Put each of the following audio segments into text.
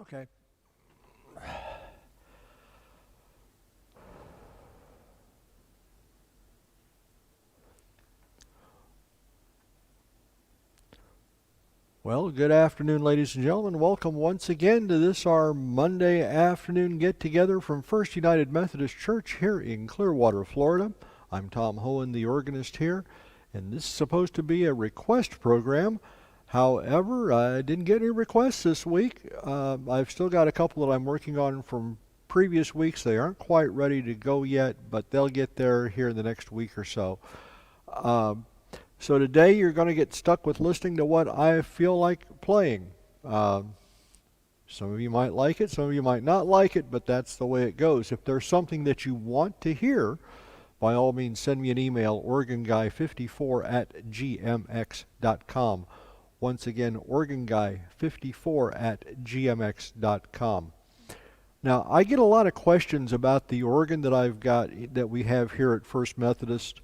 Okay. Well, good afternoon, ladies and gentlemen. Welcome once again to this our Monday afternoon get-together from First United Methodist Church here in Clearwater, Florida. I'm Tom Hoehn, the organist here, and this is supposed to be a request program. However, I didn't get any requests this week. I've still got a couple that I'm working on from previous weeks. They aren't quite ready to go yet, but they'll get there here in the next week or so. So today you're going to get stuck with listening to what I feel like playing. Some of you might like it, some of you might not like it, but that's the way it goes. If there's something that you want to hear, by all means send me an email, organguy54@gmx.com. Once again, organguy54@gmx.com. Now, I get a lot of questions about the organ that we have here at First Methodist.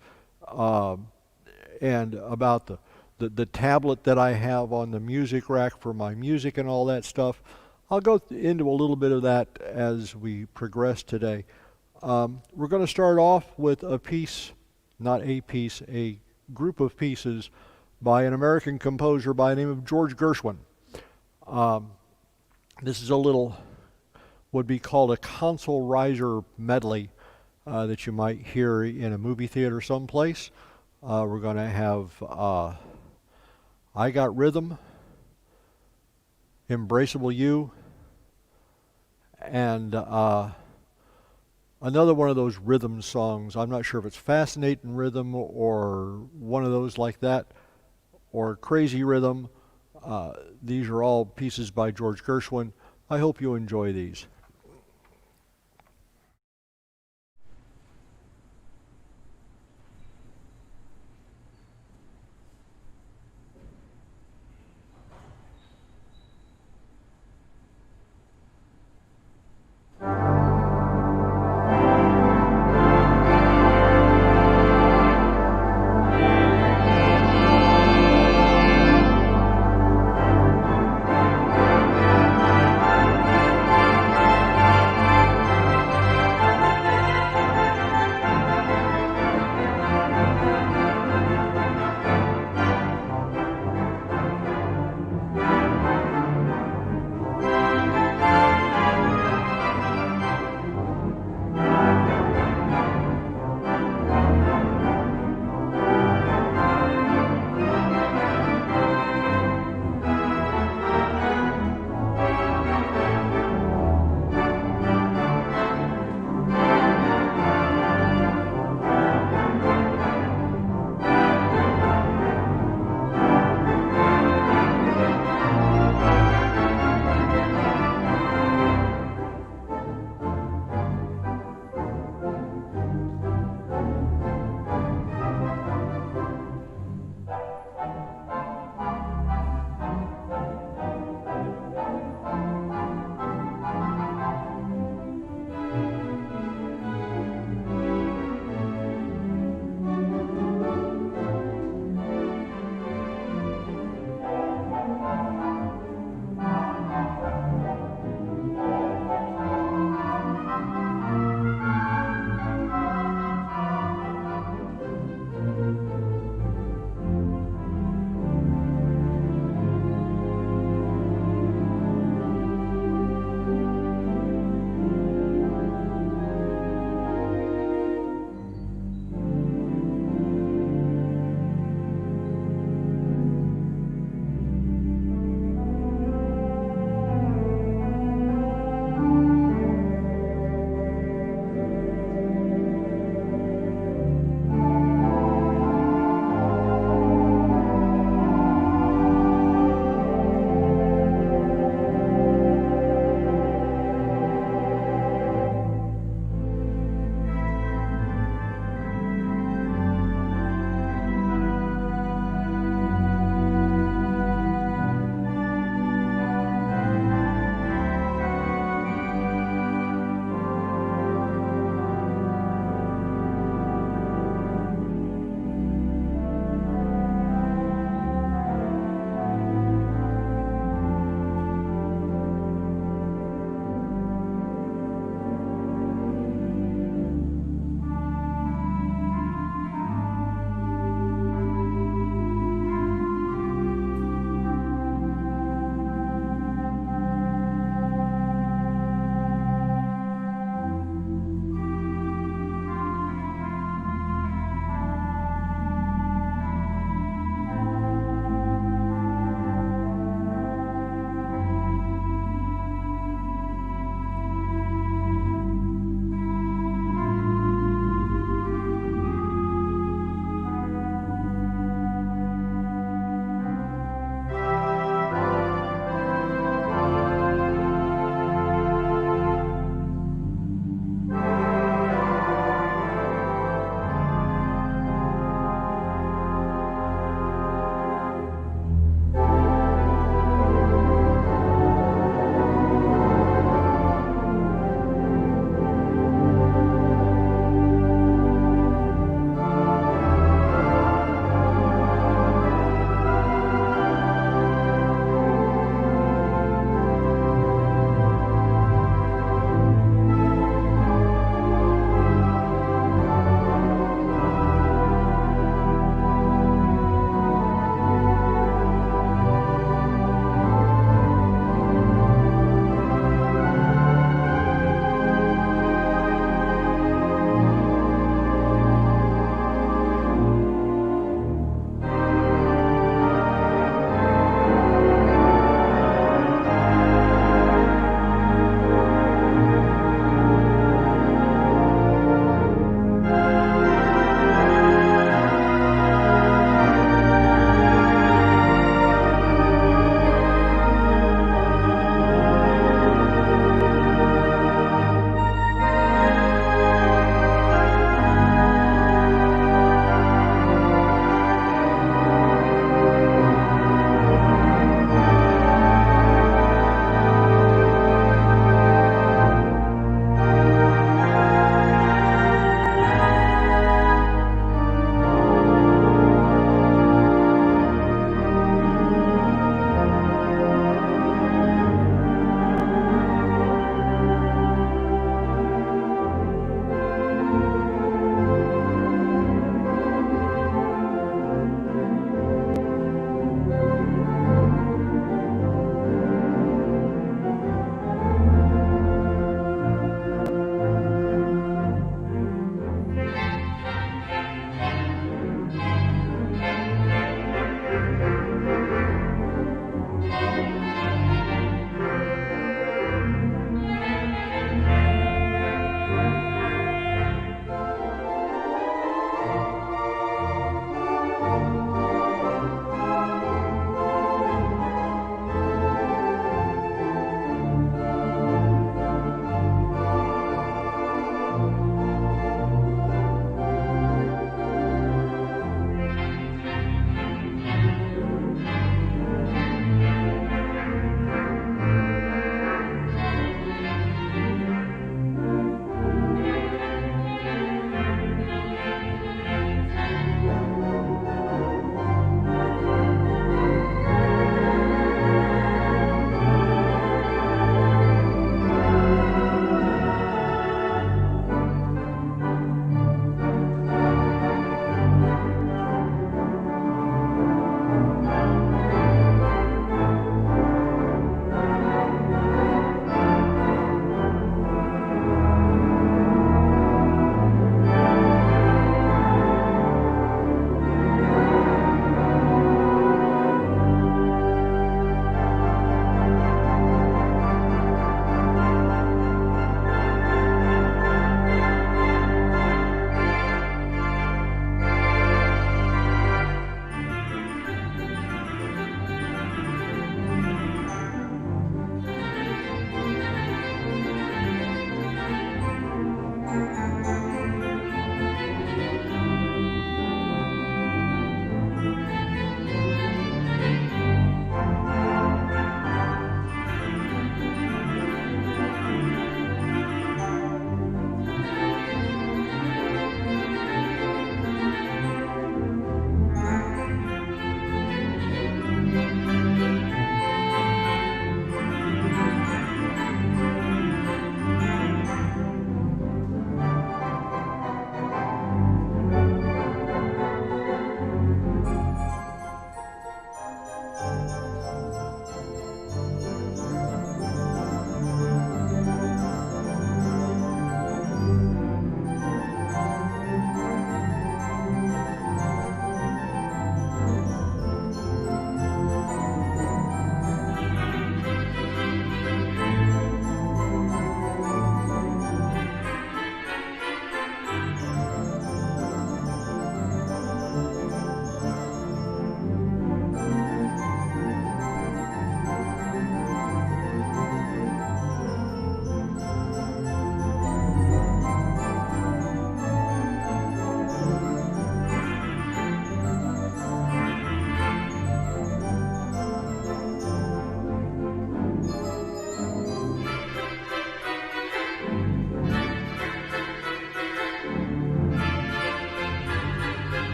And about the tablet that I have on the music rack for my music and all that stuff. I'll go into a little bit of that as we progress today. We're going to start off with a piece, not a piece, a group of pieces by an American composer by the name of George Gershwin. This is a little, would be called a console riser medley that you might hear in a movie theater someplace. We're going to have I Got Rhythm, Embraceable You, and another one of those rhythm songs. I'm not sure if it's Fascinating Rhythm or one of those like that, or Crazy Rhythm. These are all pieces by George Gershwin. I hope you enjoy these.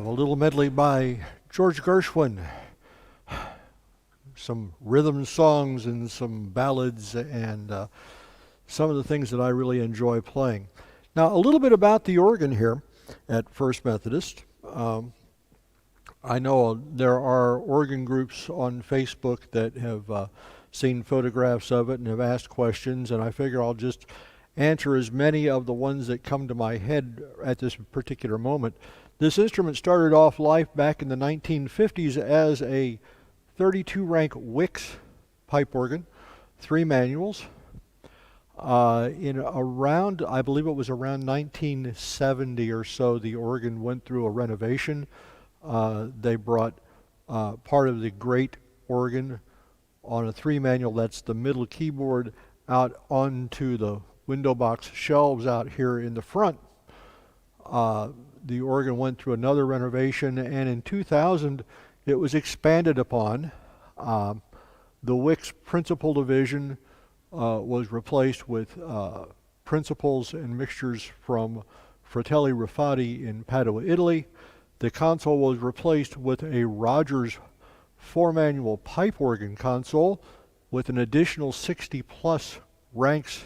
have a little medley by George Gershwin, some rhythm songs and some ballads and some of the things that I really enjoy playing. Now, a little bit about the organ here at First Methodist. I know there are organ groups on Facebook that have seen photographs of it and have asked questions, and I figure I'll just answer as many of the ones that come to my head at this particular moment. This instrument started off life back in the 1950s as a 32 rank Wicks pipe organ, 3 manuals. In around, I believe it was around 1970 or so, the organ went through a renovation. They brought part of the great organ on a 3 manual, that's the middle keyboard, out onto the window box shelves out here in the front. The organ went through another renovation, and in 2000 it was expanded upon. The Wicks Principal Division was replaced with principals and mixtures from Fratelli Rafati in Padua, Italy. The console was replaced with a Rogers 4-manual pipe organ console with an additional 60 plus ranks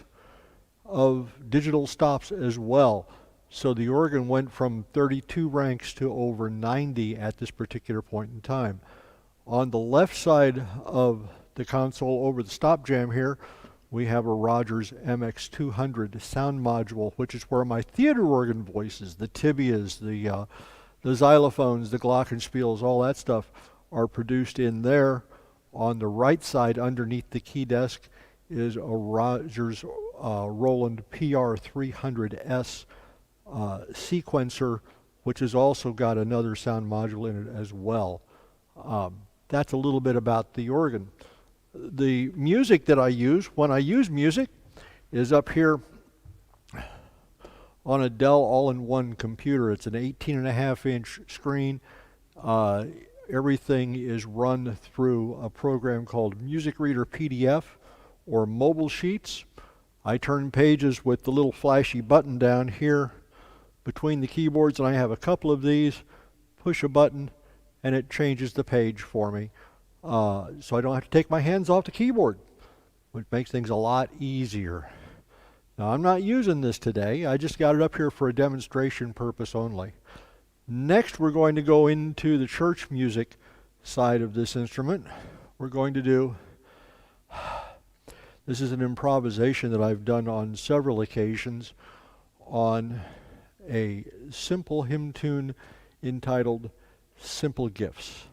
of digital stops as well. So the organ went from 32 ranks to over 90 at this particular point in time. On the left side of the console over the stop jamb here, we have a Rogers MX200 sound module, which is where my theater organ voices, the tibias, the xylophones, the glockenspiels, all that stuff are produced in there. On the right side, underneath the key desk, is a Rogers Roland PR300S sequencer, which has also got another sound module in it as well. That's a little bit about the organ. The music that I use, when I use music, is up here on a Dell all-in-one computer. It's an 18.5-inch screen. Everything is run through a program called Music Reader PDF or Mobile Sheets. I turn pages with the little flashy button down here between the keyboards, and I have a couple of these. Push a button and it changes the page for me. So I don't have to take my hands off the keyboard, which makes things a lot easier. Now, I'm not using this today. I just got it up here for a demonstration purpose only. Next, we're going to go into the church music side of this instrument. We're going to do, this is an improvisation that I've done on several occasions on a simple hymn tune entitled Simple Gifts.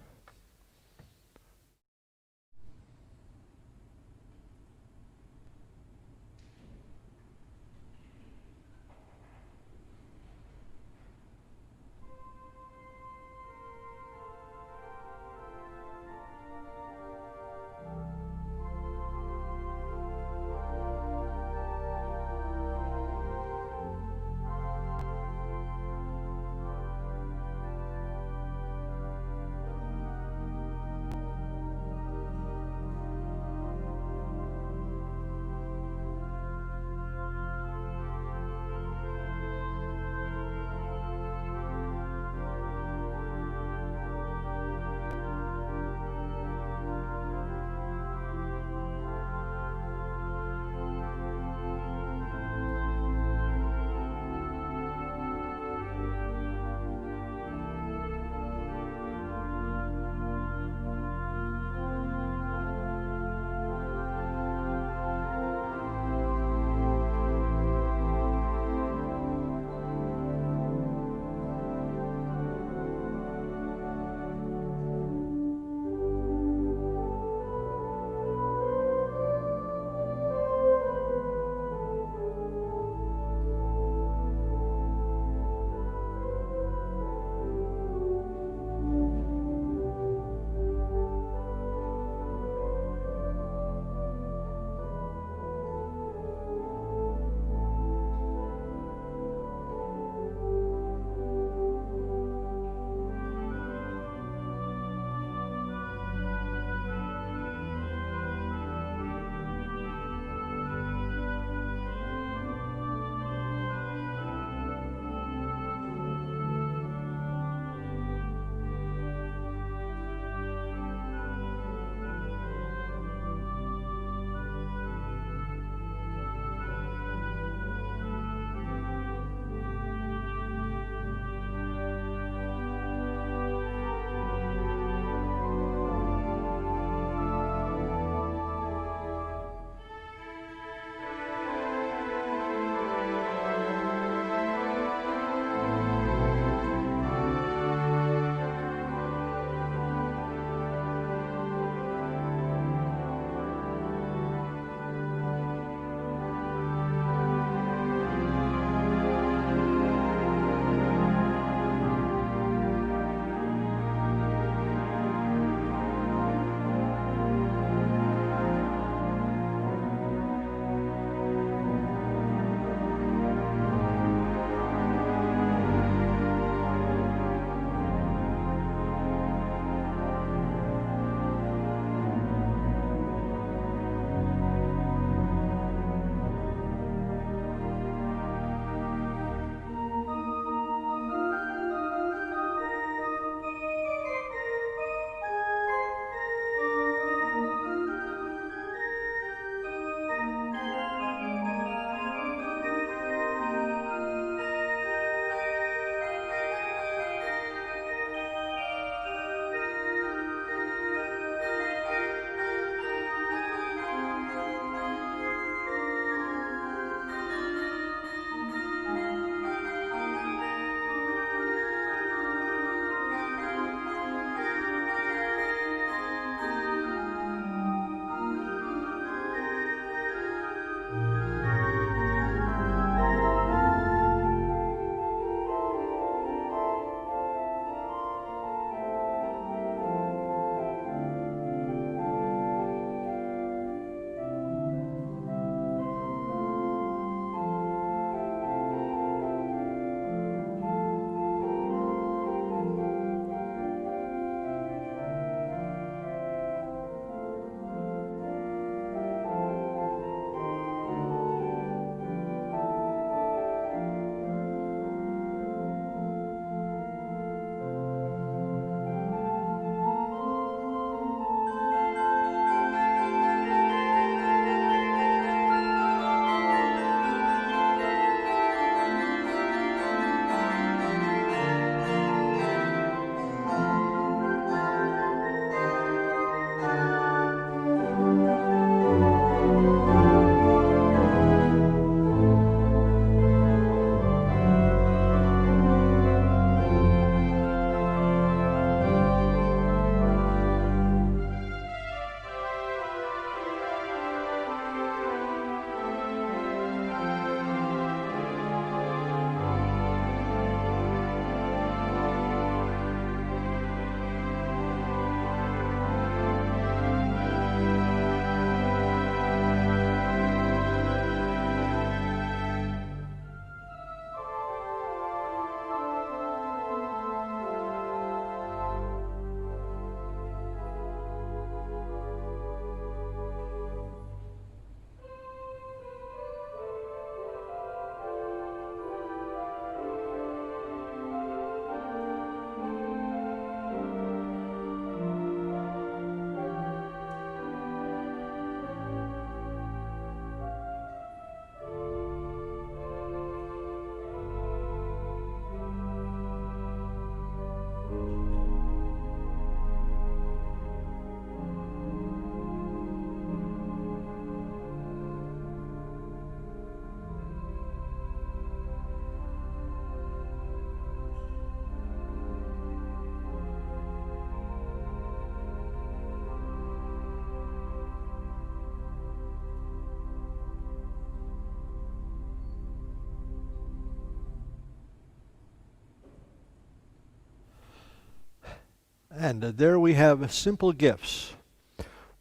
And there we have Simple Gifts.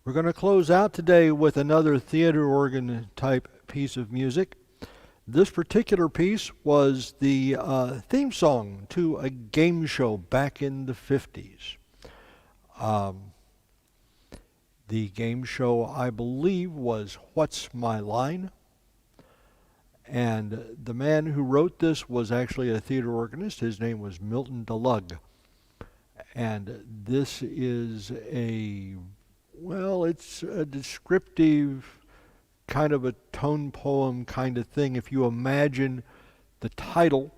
We're going to close out today with another theater organ type piece of music. This particular piece was the theme song to a game show back in the 50s. The game show, I believe, was What's My Line? And the man who wrote this was actually a theater organist. His name was Milton DeLugg. And this is it's a descriptive kind of a tone poem kind of thing. If you imagine the title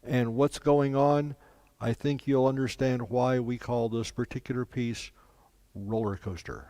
and what's going on, I think you'll understand why we call this particular piece Roller Coaster.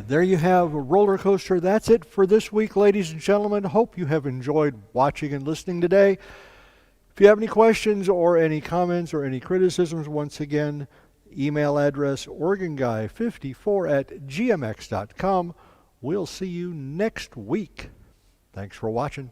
there you have a roller coaster. That's it for this week, ladies and gentlemen. Hope you have enjoyed watching and listening today. If you have any questions or any comments or any criticisms, once again, email address OregonGuy54@gmx.com. We'll see you next week. Thanks for watching.